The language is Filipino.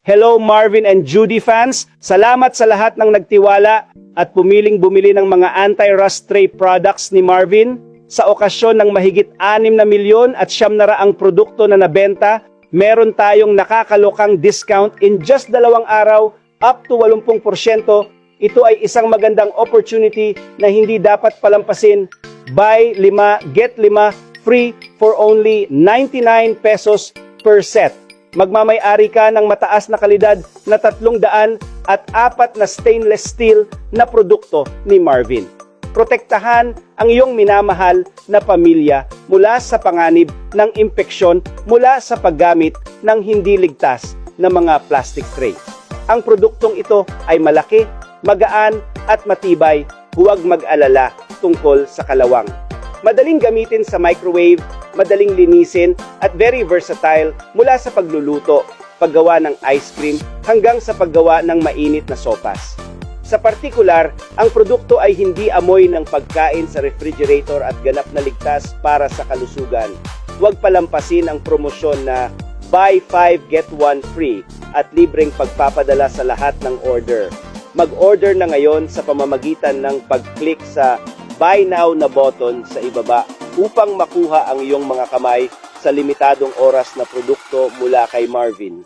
Hello Marvin and Judy fans! Salamat sa lahat ng nagtiwala at pumiling bumili ng mga anti-rust tray products ni Marvin. Sa okasyon ng mahigit 6 na milyon at 900 produkto na nabenta, meron tayong nakakalokang discount in just 2 araw up to 80%. Ito ay isang magandang opportunity na hindi dapat palampasin. Buy 5, get 5 free for only 99 pesos per set. Magmamay-ari ka ng mataas na kalidad na 300 at 4 na stainless steel na produkto ni Marvin. Protektahan ang iyong minamahal na pamilya mula sa panganib ng impeksyon mula sa paggamit ng hindi ligtas na mga plastic tray. Ang produktong ito ay malaki, magaan at matibay. Huwag mag-alala tungkol sa kalawang. Madaling gamitin sa microwave, madaling linisin at very versatile mula sa pagluluto, paggawa ng ice cream hanggang sa paggawa ng mainit na sopas. Sa partikular, ang produkto ay hindi amoy ng pagkain sa refrigerator at ganap na ligtas para sa kalusugan. Huwag palampasin ang promosyon na buy 5 get 1 free at libreng pagpapadala sa lahat ng order. Mag-order na ngayon sa pamamagitan ng pag-click sa Buy Now na button sa ibaba upang makuha ang iyong mga kamay sa limitadong oras na produkto mula kay Marvin.